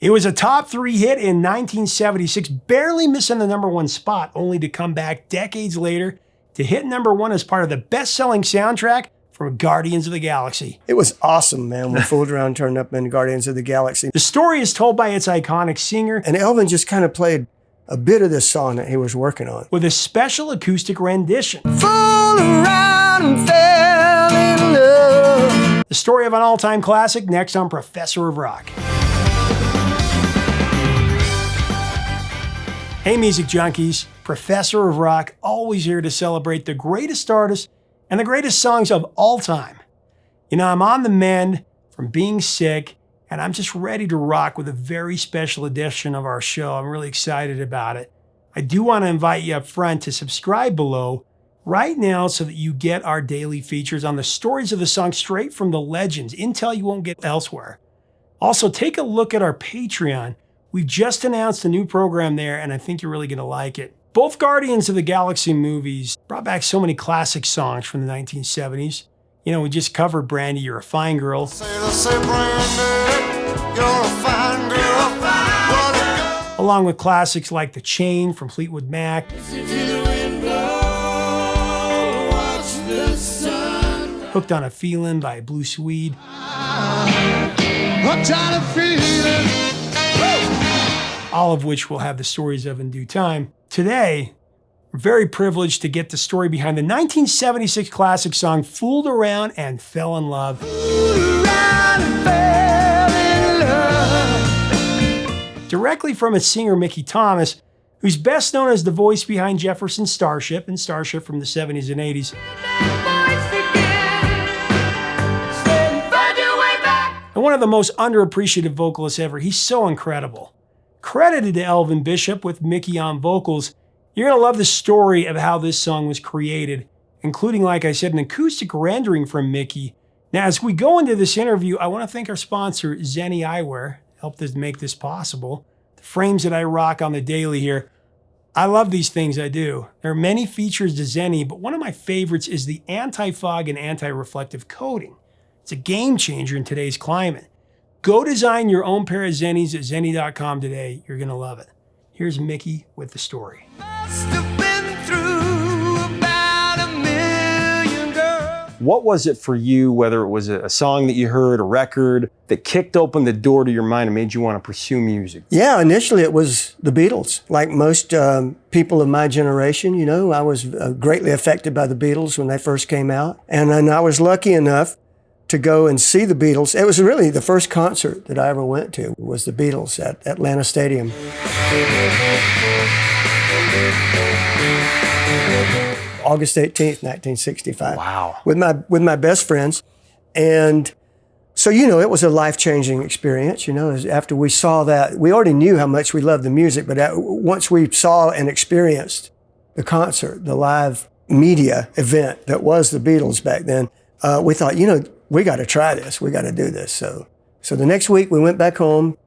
It was a top 3 hit in 1976, barely missing the #1 spot, only to come back decades later to hit #1 as part of the best-selling soundtrack for Guardians of the Galaxy. It was awesome, man, when Fooled Around turned up in Guardians of the Galaxy. The story is told by its iconic singer, and Elvin just kind of played a bit of this song that he was working on, with a special acoustic rendition. Fooled around and fell in love. The story of an all-time classic next on Professor of Rock. Hey music junkies, Professor of Rock, always here to celebrate the greatest artists and the greatest songs of all time. You know, I'm on the mend from being sick, and I'm just ready to rock with a very special edition of our show. I'm really excited about it. I do want to invite you up front to subscribe below right now so that you get our daily features on the stories of the song straight from the legends, intel you won't get elsewhere. Also, take a look at our Patreon. We just announced a new program there, and I think you're really going to like it. Both Guardians of the Galaxy movies brought back so many classic songs from the 1970s. You know, we just covered Brandy, You're a Fine Girl. Say, Brandy, you're a fine girl. What a girl. Along with classics like The Chain from Fleetwood Mac. Hooked on a Feelin' by Blue Swede. Hooked on a feeling. All of which we'll have the stories of in due time. Today, we're very privileged to get the story behind the 1976 classic song Fooled Around and Fell in Love. Fooled around and fell in love. Directly from its singer Mickey Thomas, who's best known as the voice behind Jefferson's Starship and Starship from the 70s and 80s. And one of the most underappreciated vocalists ever. He's so incredible. Credited to Elvin Bishop with Mickey on vocals. You're going to love the story of how this song was created, including, like I said, an acoustic rendering from Mickey. Now, as we go into this interview, I want to thank our sponsor, Zenni Eyewear, helped us make this possible. The frames that I rock on the daily here, I love these things, I do. There are many features to Zenni, but one of my favorites is the anti-fog and anti-reflective coating. It's a game changer in today's climate. Go design your own pair of Zennis at zenni.com today. You're going to love it. Here's Mickey with the story. What was it for you, whether it was a song that you heard, a record, that kicked open the door to your mind and made you want to pursue music? Yeah, initially it was the Beatles. Like most people of my generation, you know, I was greatly affected by the Beatles when they first came out. And then I was lucky enough to go and see the Beatles. It was really the first concert that I ever went to was the Beatles at Atlanta Stadium. August 18th, 1965. Wow. With my best friends. And so, you know, it was a life-changing experience. You know, after we saw that, we already knew how much we loved the music, but once we saw and experienced the concert, the live media event that was the Beatles back then, we thought, you know, we got to try this. We got to do this. So the next week we went back home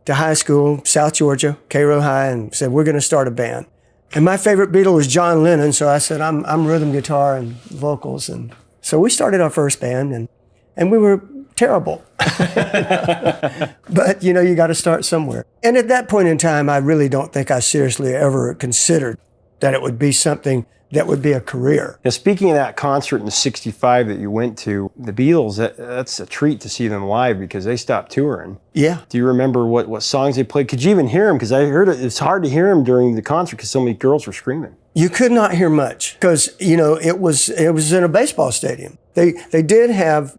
to high school, South Georgia, Cairo High, and said, we're going to start a band. And my favorite Beatle was John Lennon. So I said, I'm rhythm guitar and vocals. And so we started our first band and we were terrible. But you know, you got to start somewhere. And at that point in time, I really don't think I seriously ever considered that it would be something that would be a career. Now, speaking of that concert in '65 that you went to, the Beatles, that's a treat to see them live because they stopped touring. Yeah. Do you remember what songs they played? Could you even hear them? Because I heard it's hard to hear them during the concert because so many girls were screaming. You could not hear much because, you know, it was in a baseball stadium. They did have,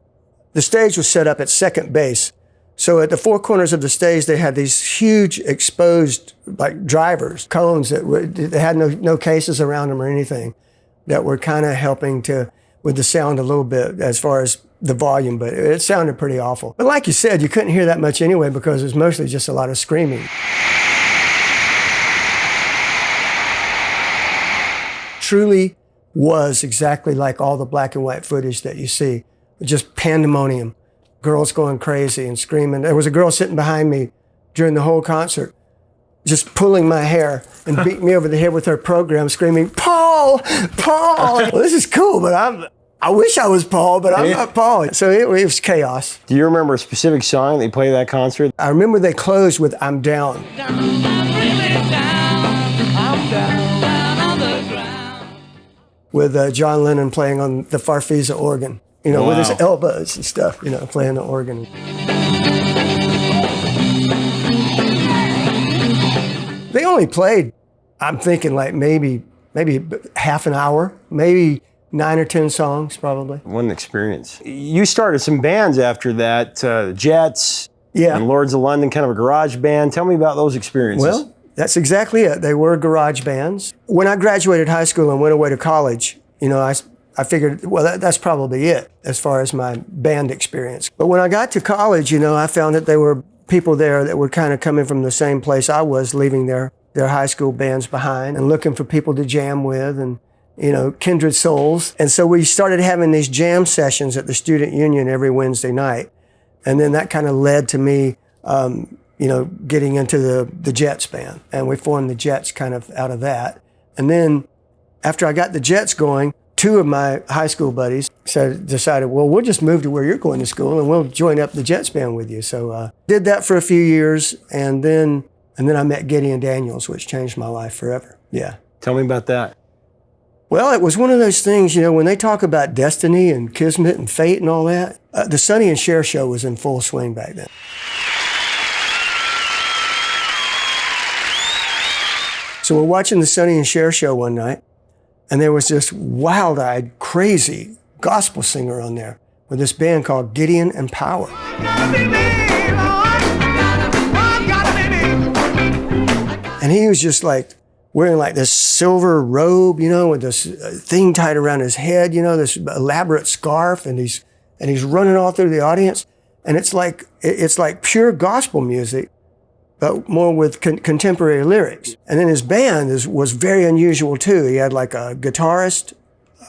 the stage was set up at second base. So at the four corners of the stage, they had these huge exposed like drivers, cones that they had no cases around them or anything that were kind of helping with the sound a little bit as far as the volume, but it sounded pretty awful. But like you said, you couldn't hear that much anyway because it was mostly just a lot of screaming. Truly was exactly like all the black and white footage that you see, just pandemonium. Girls going crazy and screaming. There was a girl sitting behind me during the whole concert, just pulling my hair and beating me over the head with her program, screaming, Paul, Paul. Well, this is cool, but I wish I was Paul, but I'm not Paul. So it was chaos. Do you remember a specific song they played at that concert? I remember they closed with I'm Down. With John Lennon playing on the Farfisa organ, with his elbows and stuff, playing the organ. They only played, I'm thinking like maybe half an hour, maybe 9 or 10 songs probably. What an experience. You started some bands after that, Jets and Lords of London, kind of a garage band. Tell me about those experiences. Well, that's exactly it. They were garage bands. When I graduated high school and went away to college, I figured, well, that's probably it as far as my band experience. But when I got to college, I found that there were people there that were kind of coming from the same place I was, leaving their high school bands behind and looking for people to jam with and, kindred souls. And so we started having these jam sessions at the Student Union every Wednesday night. And then that kind of led to me, getting into the Jets band. And we formed the Jets kind of out of that. And then after I got the Jets going, 2 of my high school buddies decided, well, we'll just move to where you're going to school and we'll join up the Jets band with you. So did that for a few years. And then I met Gideon Daniels, which changed my life forever. Yeah. Tell me about that. Well, it was one of those things, when they talk about destiny and kismet and fate and all that, the Sonny and Cher show was in full swing back then. So we're watching the Sonny and Cher show one night, and there was this wild-eyed, crazy gospel singer on there with this band called Gideon and Power. And he was just like wearing like this silver robe, with this thing tied around his head, this elaborate scarf, and he's running all through the audience. And it's like pure gospel music, but more with contemporary lyrics. And then his band was very unusual too. He had like a guitarist,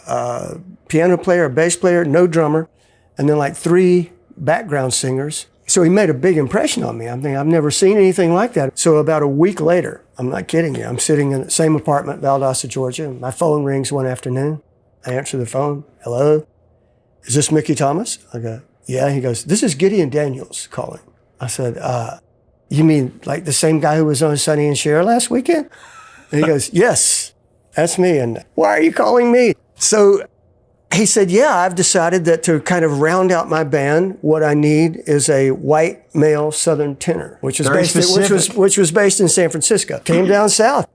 a piano player, a bass player, no drummer, and then like 3 background singers. So he made a big impression on me. I'm thinking, I've never seen anything like that. So about a week later, I'm not kidding you, I'm sitting in the same apartment, Valdosta, Georgia. My phone rings one afternoon. I answer the phone. Hello? Is this Mickey Thomas? I go, yeah. He goes, this is Gideon Daniels calling. I said, you mean like the same guy who was on Sonny and Cher last weekend? And he goes, yes, that's me. And why are you calling me? So he said, yeah, I've decided that to kind of round out my band, what I need is a white male Southern tenor, which was based in San Francisco. Came down south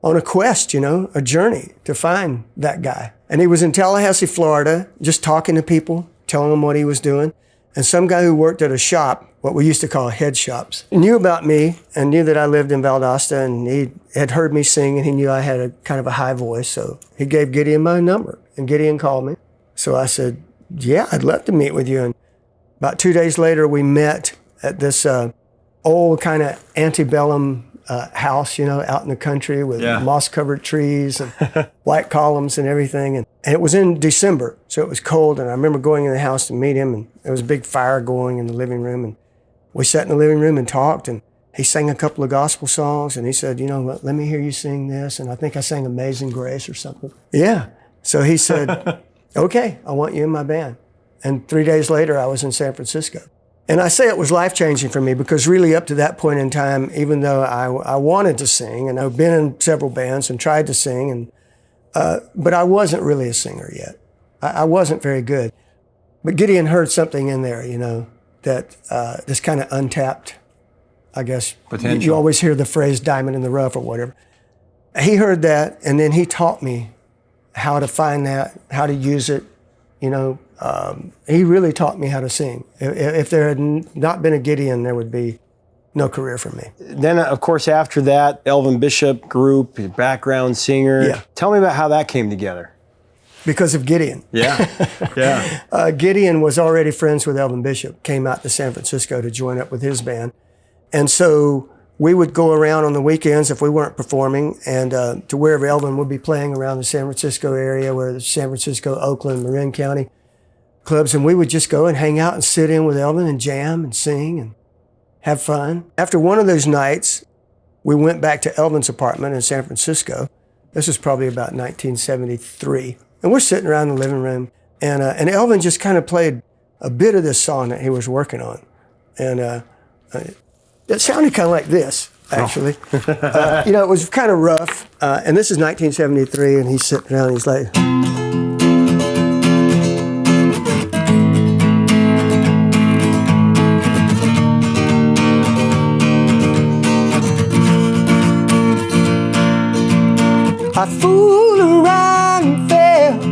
on a quest, a journey to find that guy. And he was in Tallahassee, Florida, just talking to people, telling them what he was doing. And some guy who worked at a shop, what we used to call head shops, knew about me and knew that I lived in Valdosta, and he had heard me sing, and he knew I had a kind of a high voice. So he gave Gideon my number, and Gideon called me. So I said, yeah, I'd love to meet with you. And about 2 days later, we met at this old kind of antebellum house, out in the country with moss-covered trees and white columns and everything. And it was in December, so it was cold. And I remember going in the house to meet him, and there was a big fire going in the living room. And we sat in the living room and talked, and he sang a couple of gospel songs. And he said, let me hear you sing this. And I think I sang Amazing Grace or something. Yeah. So he said, okay, I want you in my band. And 3 days later, I was in San Francisco. And I say it was life-changing for me because really up to that point in time, even though I wanted to sing, and I've been in several bands and tried to sing, but I wasn't really a singer yet. I wasn't very good. But Gideon heard something in there, that this kind of untapped, I guess. Potential. You always hear the phrase diamond in the rough or whatever. He heard that, and then he taught me how to find that, how to use it, he really taught me how to sing. If there had not been a Gideon, there would be no career for me. Then, of course, after that, Elvin Bishop group, background singer. Yeah. Tell me about how that came together. Because of Gideon. Yeah, yeah. Gideon was already friends with Elvin Bishop, came out to San Francisco to join up with his band. And so we would go around on the weekends if we weren't performing, and to wherever Elvin would be playing around the San Francisco area, where the San Francisco, Oakland, Marin County clubs, and we would just go and hang out and sit in with Elvin and jam and sing and have fun. After one of those nights, we went back to Elvin's apartment in San Francisco. This was probably about 1973. And we're sitting around the living room. And Elvin just kind of played a bit of this song that he was working on. And it sounded kind of like this, actually. You know, it was kind of rough. And this is 1973, and he's sitting down and he's like... I fooled around and fell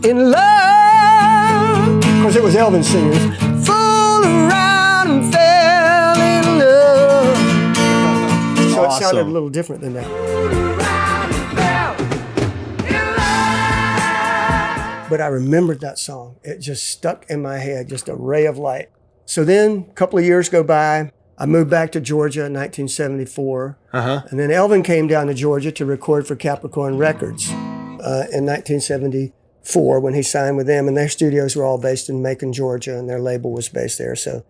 in love. Of course, it was Elvin singing. Fooled around and fell in love. So it sounded a little different than that. But I remembered that song. It just stuck in my head, just a ray of light. So then a couple of years go by. I moved back to Georgia in 1974. And then Elvin came down to Georgia to record for Capricorn Records in 1974 when he signed with them. And their studios were all based in Macon, Georgia, and their label was based there. So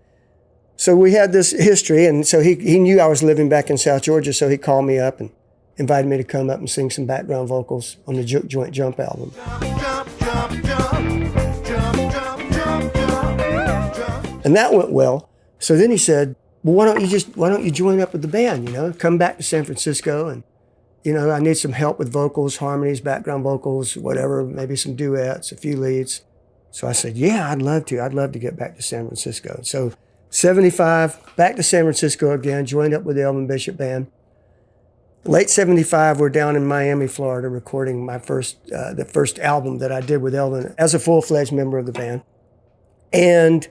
we had this history. And so he knew I was living back in South Georgia, so he called me up and invited me to come up and sing some background vocals on the Joint Jump album. And that went well. So then he said, well, why don't you join up with the band, you know, come back to San Francisco and, you know, I need some help with vocals, harmonies, background vocals, whatever, maybe some duets, a few leads. So I said, yeah, I'd love to. I'd love to get back to San Francisco. So 75, back to San Francisco again, joined up with the Elvin Bishop band. Late 75, we're down in Miami, Florida, recording my the first album that I did with Elvin as a full-fledged member of the band. And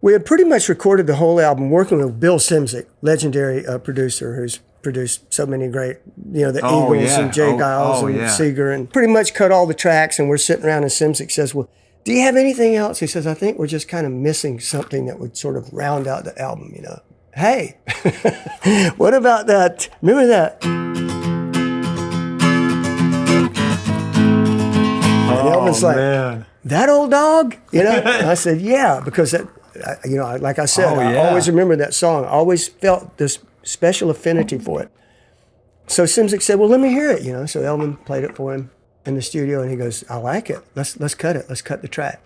we had pretty much recorded the whole album working with Bill Szymczyk, legendary producer who's produced so many great, you know, the Eagles and Jay Giles and Seeger, and pretty much cut all the tracks. And we're sitting around and Szymczyk says, well, do you have anything else? He says, I think we're just kind of missing something that would sort of round out the album, you know. Hey, what about that? Remember that? And Elvin's like, man. That old dog? You know? And I said, yeah, because that, you know, like I said, I always remember that song. I always felt this special affinity for it. So Szymczyk said, well, let me hear it, you know. So Elvin played it for him in the studio, and he goes, I like it. Let's cut it. Let's cut the track.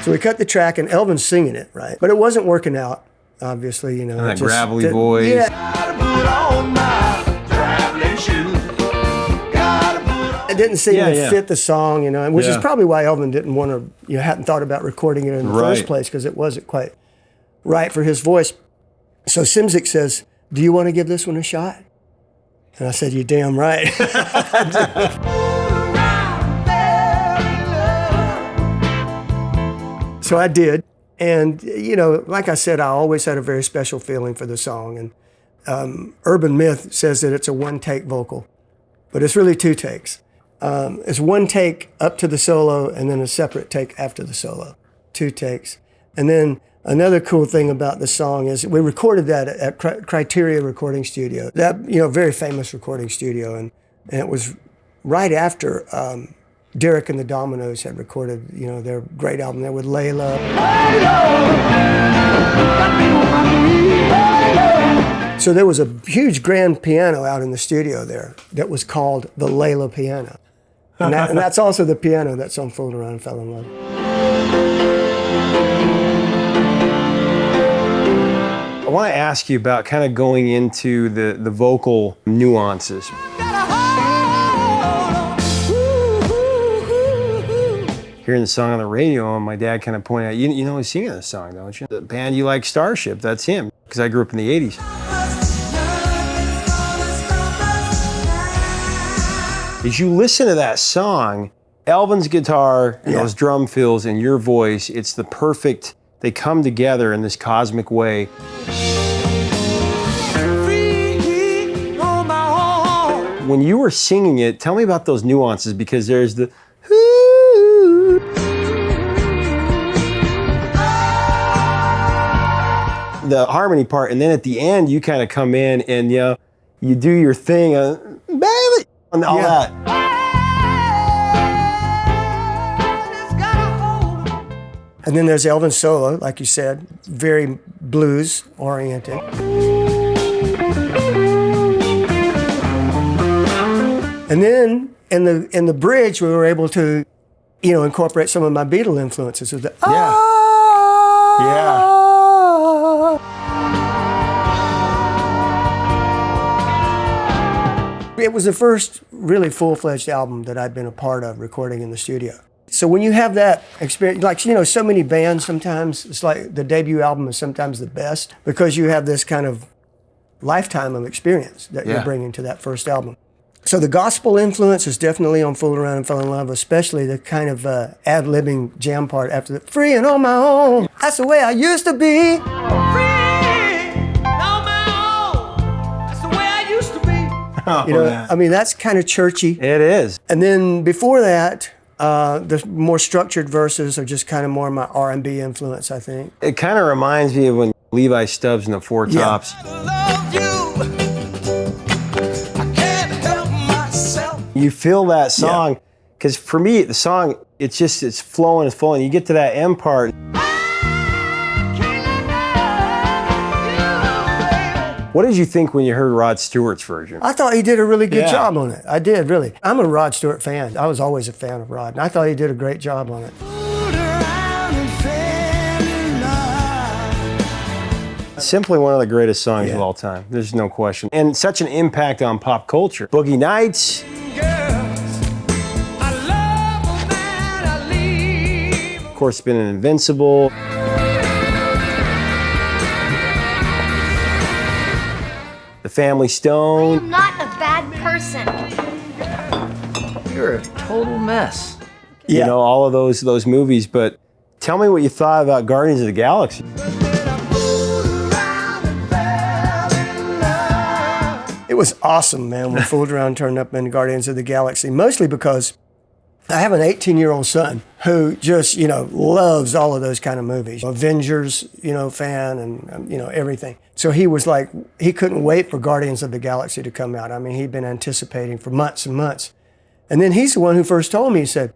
So we cut the track, and Elvin's singing it, right? But it wasn't working out, obviously, you know. And that gravelly voice. Yeah. It didn't seem to fit the song, you know, which is probably why Elvin didn't want to, you know, hadn't thought about recording it in the first place, because it wasn't quite right for his voice. So Szymczyk says, do you want to give this one a shot? And I said, you're damn right. So I did. And, you know, like I said, I always had a very special feeling for the song. And urban myth says that it's a one-take vocal, but it's really two takes. It's one take up to the solo and then a separate take after the solo. Two takes. And then another cool thing about the song is we recorded that at Criteria Recording Studio. That, you know, very famous recording studio. And it was right after Derek and the Dominoes had recorded, you know, their great album there with Layla. So there was a huge grand piano out in the studio there that was called the Layla piano. And that's also the piano that's on Fooled Around and Fell in Love. I want to ask you about kind of going into the vocal nuances. Hearing the song on the radio, and my dad kind of pointed out, you know he's singing this song, don't you? The band you like, Starship, that's him, because I grew up in the 80s. As you listen to that song, Elvin's guitar and those drum fills and your voice, it's the perfect, they come together in this cosmic way. When you were singing it, tell me about those nuances, because there's the harmony part, and then at the end you kind of come in and you do your thing, baby, and all that. And then there's Elvin's solo, like you said, very blues oriented. And then in the bridge, we were able to, incorporate some of my Beatle influences with the Yeah. It was the first really full-fledged album that I'd been a part of recording in the studio. So when you have that experience, like, so many bands sometimes, it's like the debut album is sometimes the best because you have this kind of lifetime of experience that you're bringing to that first album. So the gospel influence is definitely on Fooled Around and Fell in Love, especially the kind of ad-libbing jam part after the free and on my own. That's the way I used to be. I mean, that's kind of churchy. It is. And then before that, the more structured verses are just kind of more my R&B influence, I think. It kind of reminds me of when Levi Stubbs and the Four Tops. You feel that song, because for me, the song, it's flowing, it's flowing. You get to that end part. What did you think when you heard Rod Stewart's version? I thought he did a really good job on it. I did, really. I'm a Rod Stewart fan. I was always a fan of Rod, and I thought he did a great job on it. Simply one of the greatest songs of all time. There's no question. And such an impact on pop culture. Boogie Nights. Of course, it's been an Invincible. The Family Stone. I'm not a bad person. You're a total mess. You know, all of those movies. But tell me what you thought about Guardians of the Galaxy. It was awesome, man, when Fooled Around turned up in Guardians of the Galaxy, mostly because I have an 18-year-old son who just, loves all of those kind of movies. Avengers, fan and, everything. So he was like, he couldn't wait for Guardians of the Galaxy to come out. I mean, he'd been anticipating for months and months. And then he's the one who first told me, he said,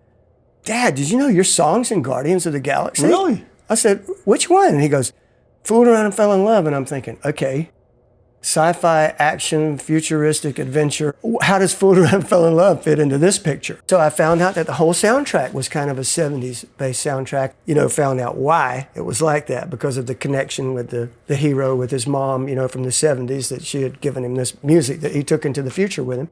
"Dad, did you know your song's in Guardians of the Galaxy?" Really? I said, "Which one?" And he goes, "Fooled Around and Fell in Love." And I'm thinking, okay. Sci-fi, action, futuristic adventure. How does Fooled Around and Fell in Love fit into this picture? So I found out that the whole soundtrack was kind of a 70s-based soundtrack. Found out why it was like that, because of the connection with the hero, with his mom, from the 70s, that she had given him this music that he took into the future with him.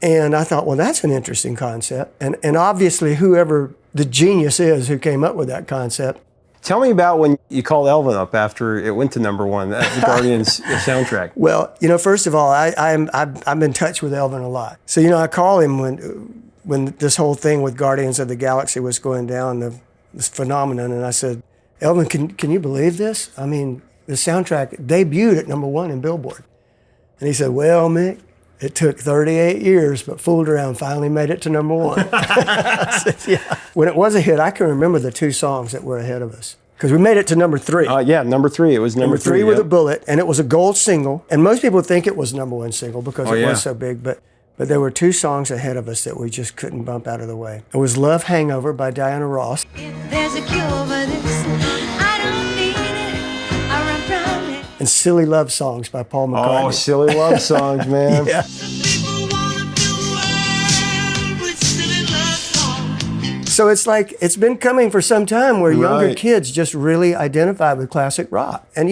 And I thought, well, that's an interesting concept. And obviously, whoever the genius is who came up with that concept. Tell me about when you called Elvin up after it went to #1, the Guardians soundtrack. Well, first of all, I'm in touch with Elvin a lot. So, I call him when this whole thing with Guardians of the Galaxy was going down, this phenomenon, and I said, "Elvin, can you believe this? I mean, the soundtrack debuted at #1 in Billboard." And he said, "Well, Mick, it took 38 years, but Fooled Around finally made it to #1. I said, yeah. When it was a hit, I can remember the two songs that were ahead of us. Because we made it to #3. #3. It was number three with a bullet, and it was a gold single. And most people think it was #1 single because it was so big. But there were two songs ahead of us that we just couldn't bump out of the way. It was Love Hangover by Diana Ross. If there's a cure for this, I don't need it. I run from it. And Silly Love Songs by Paul McCartney. Oh, Silly Love Songs, man. Yeah. So it's like, it's been coming for some time where younger kids just really identify with classic rock. And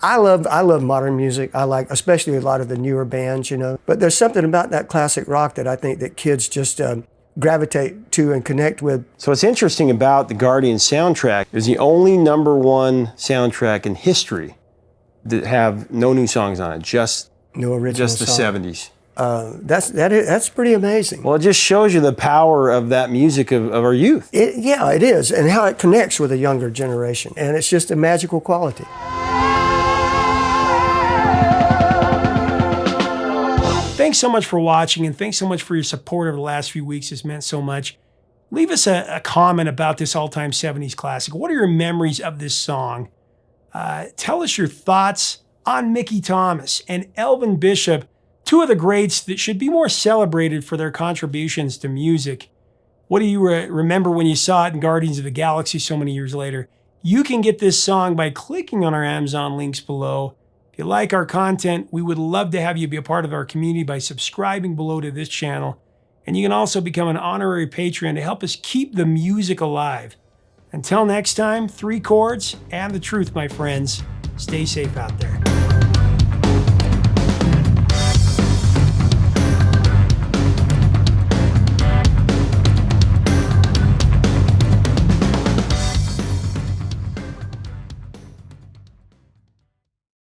I love modern music. I like, especially a lot of the newer bands, But there's something about that classic rock that I think that kids just gravitate to and connect with. So what's interesting about the Guardians soundtrack is the only #1 soundtrack in history that have no new songs on it, just no original just the song. 70s. That's pretty amazing. Well, it just shows you the power of that music of our youth. It is, and how it connects with a younger generation. And it's just a magical quality. Thanks so much for watching, and thanks so much for your support over the last few weeks. It's meant so much. Leave us a comment about this all-time 70s classic. What are your memories of this song? Tell us your thoughts on Mickey Thomas and Elvin Bishop, two of the greats that should be more celebrated for their contributions to music. What do you remember when you saw it in Guardians of the Galaxy so many years later? You can get this song by clicking on our Amazon links below. If you like our content, we would love to have you be a part of our community by subscribing below to this channel. And you can also become an honorary patron to help us keep the music alive. Until next time, 3 chords and the truth, my friends. Stay safe out there.